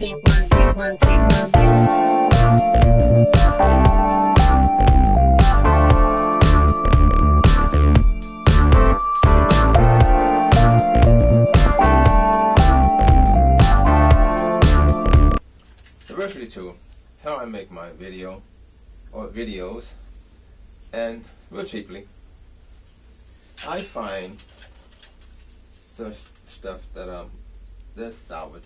Diversity to how I make my video or videos, and real cheaply. I find the stuff that this salvage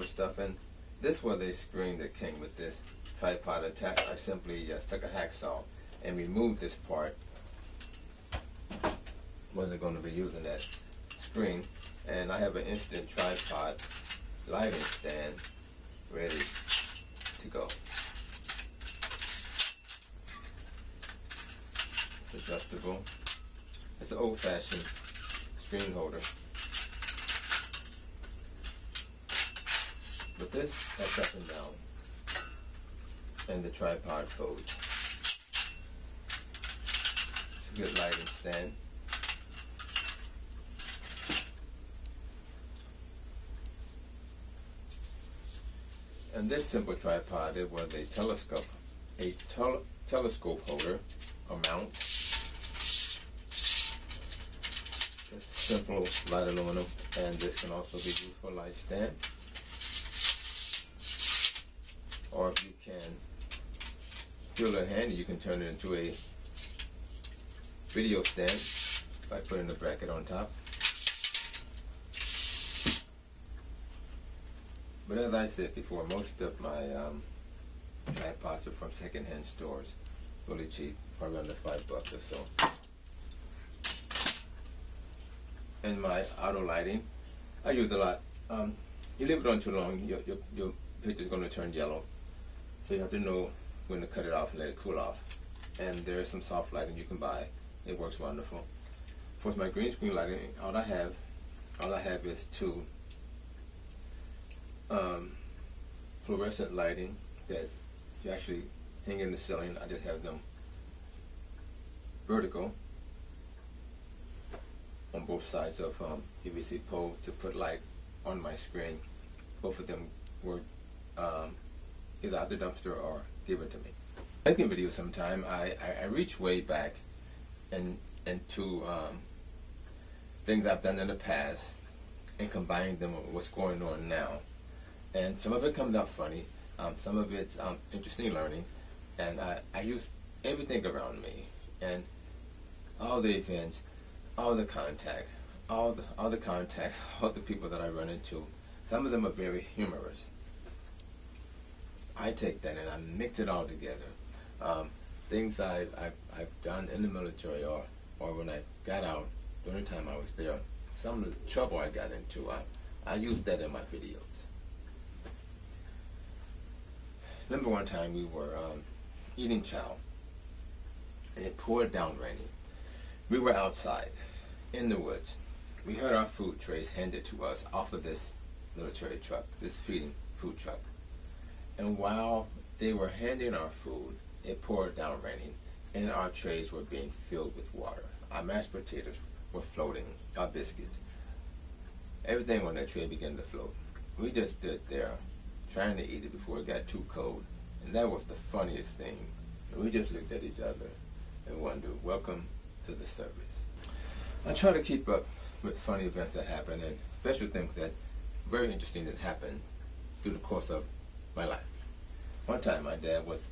stuff, and this was a screen that came with this tripod attached. I simply just took a hacksaw and removed this part. Wasn't going to be using that screen, and I have an instant tripod lighting stand ready to go. It's adjustable. It's an old-fashioned screen holder. But this that's up and down, and the tripod folds. It's a good lighting stand. And this simple tripod, it was a telescope holder or mount. It's simple light aluminum, and this can also be used for a light stand. Or if you can feel a little handy, you can turn it into a video stand by putting the bracket on top. But as I said before, most of my tripods are from secondhand stores, really cheap, probably under $5 or so. And my auto lighting, I use a lot. You leave it on too long, your picture's going to turn yellow. So you have to know when to cut it off and let it cool off. And there is some soft lighting you can buy. It works wonderful. For my green screen lighting, all I have is two fluorescent lighting that you actually hang in the ceiling. I just have them vertical on both sides of PVC pole to put light on my screen. Both of them were either out the dumpster or given to me. Making videos sometime, I reach way back into things I've done in the past and combine them with what's going on now. And some of it comes out funny, some of it's interesting learning, and I use everything around me, and all the events, all the contacts, all the people that I run into. Some of them are very humorous. I take that and I mix it all together. Things I've done in the military or when I got out during the time I was there, some of the trouble I got into, I use that in my videos. Remember one time we were eating chow, and it poured down raining. We were outside in the woods. We heard our food trays handed to us off of this military truck, this feeding food truck. And while they were handing our food, it poured down raining, and our trays were being filled with water. Our mashed potatoes were floating, our biscuits. Everything on that tray began to float. We just stood there trying to eat it before it got too cold, and that was the funniest thing. And we just looked at each other and wondered, welcome to the service. I try to keep up with funny events that happen and special things that very interesting that happened through the course of my life. One time my dad was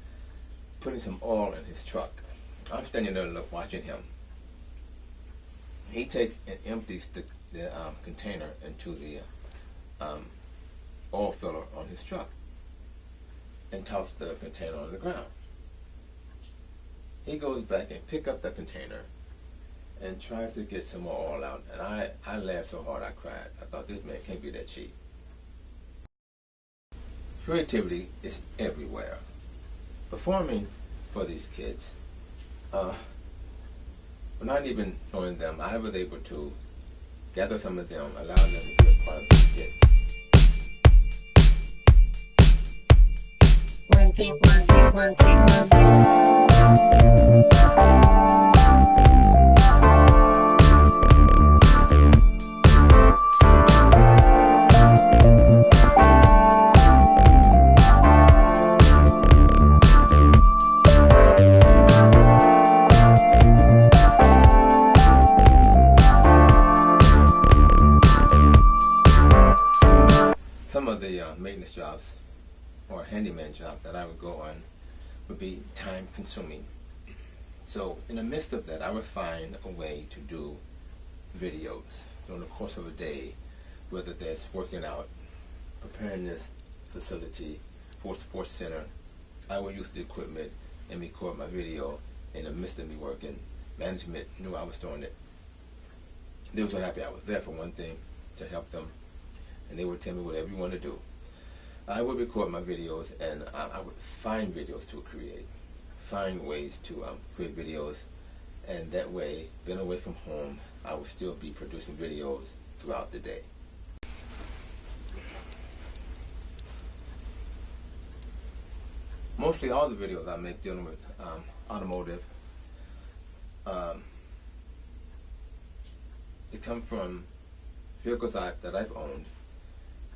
putting some oil in his truck. I'm standing there watching him. He takes and empties the container into the oil filler on his truck and tosses the container on the ground. He goes back and picks up the container and tries to get some more oil out, and I laughed so hard I cried. I thought, this man can't be that cheap. Creativity is everywhere. Performing for these kids, not even knowing them, I was able to gather some of them, allow them to be a part of the skit. 1, 2, 1, 2, 1, 2, 1, 2. handyman job that I would go on would be time consuming. So in the midst of that, I would find a way to do videos during the course of a day, whether that's working out, preparing this facility for a sports center. I would use the equipment and record my video in the midst of me working. Management knew I was doing it. They were so happy I was there, for one thing, to help them, and they would tell me whatever you want to do. I would record my videos, and I would find videos to create, find ways to create videos, and that way, being away from home, I would still be producing videos throughout the day. Mostly all the videos I make dealing with automotive, they come from vehicles that I've owned,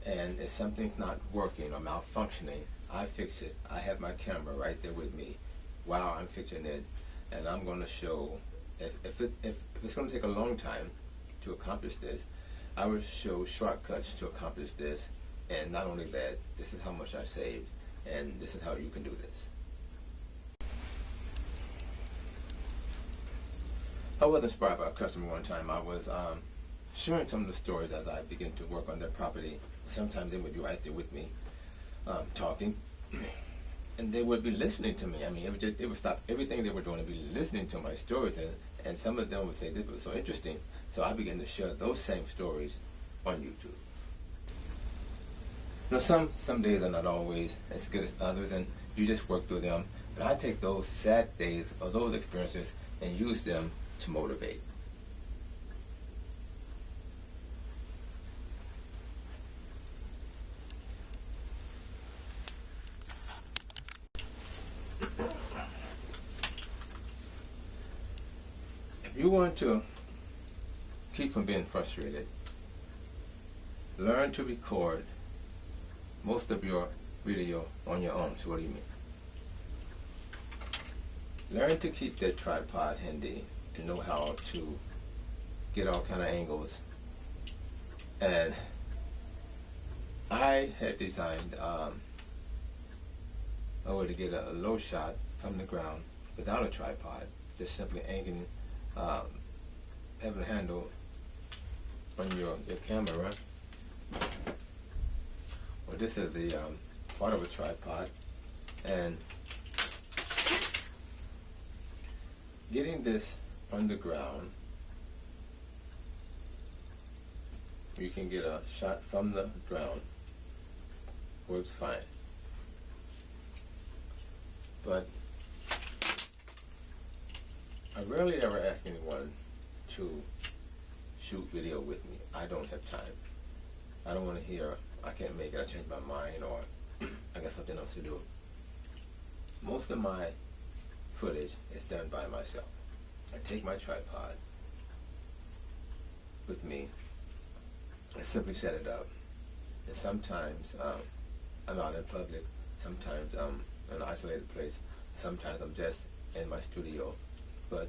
and if something's not working or malfunctioning, I fix it. I have my camera right there with me while I'm fixing it, and I'm going to show, if it's going to take a long time to accomplish this, I will show shortcuts to accomplish this, and not only that, this is how much I saved, and this is how you can do this. I was inspired by a customer one time. I was sharing some of the stories as I began to work on their property. Sometimes they would be right there with me, talking, and they would be listening to me. I mean, it would stop everything they were doing and be listening to my stories, and some of them would say, this was so interesting. So I began to share those same stories on YouTube. You know, some days are not always as good as others, and you just work through them. And I take those sad days or those experiences and use them to motivate. If you want to keep from being frustrated, learn to record most of your video on your own. So what do you mean? Learn to keep that tripod handy and know how to get all kind of angles. And I had designed a way to get a low shot from the ground without a tripod, just simply angling, having a handle on your camera. Well, this is the part of a tripod, and getting this on the ground, you can get a shot from the ground, works fine. But I rarely ever ask anyone to shoot video with me. I don't have time. I don't want to hear, I can't make it, I changed my mind, or I got something else to do. Most of my footage is done by myself. I take my tripod with me, I simply set it up, and sometimes I'm out in public, sometimes I'm in an isolated place, sometimes I'm just in my studio, but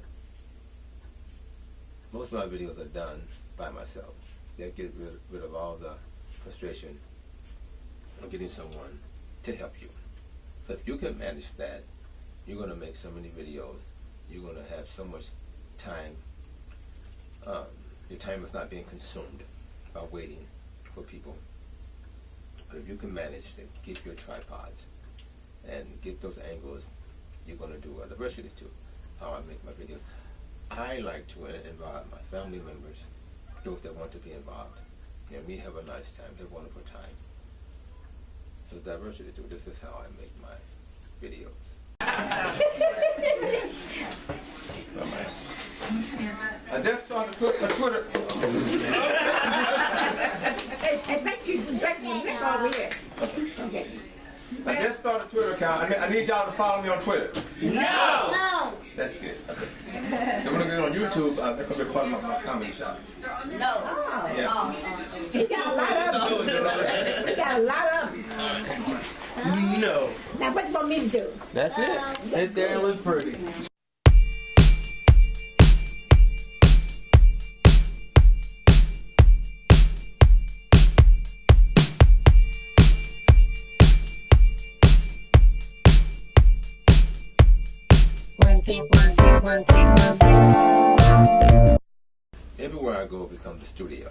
most of my videos are done by myself. They get rid of all the frustration of getting someone to help you. So if you can manage that, you're going to make so many videos, you're going to have so much time, your time is not being consumed by waiting for people. But if you can manage to get your tripods and get those angles, you're going to do a diversity to how I make my videos. I like to involve my family members, those that want to be involved, and we have a nice time, have a wonderful time. So diversity too, this is how I make my videos. I just started a Twitter. I think you can drink over here. Okay. I just started a Twitter account. I need y'all to follow me on Twitter. No! That's good. Okay. So when I get on YouTube, they're going to be part of my comedy shop. No. Oh. Yeah. He got a lot of them. He got a lot of them. No. Now what you want me to do? That's it. Sit there and look pretty. Everywhere I go becomes a studio.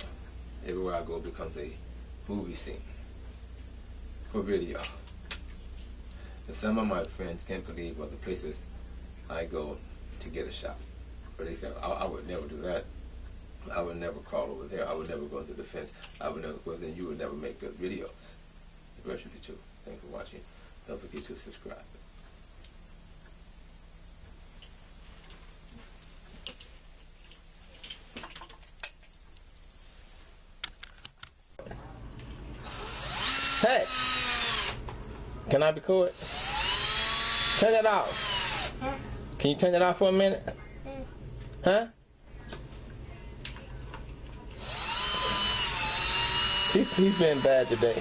Everywhere I go becomes a movie scene for video. And some of my friends can't believe other places I go to get a shot. But they say, I would never do that. I would never crawl over there. I would never go into the fence. I would never, well, then you would never make good videos. The rest of you too. Thanks for watching. Don't forget to subscribe. Hey! Can I record? Turn that off. Can you turn that off for a minute? Huh? He's been bad today.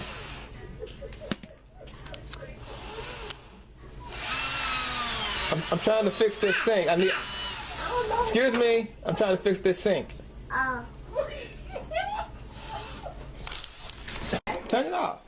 I'm trying to fix this sink. I need. Excuse me. I'm trying to fix this sink. Oh. Turn it off.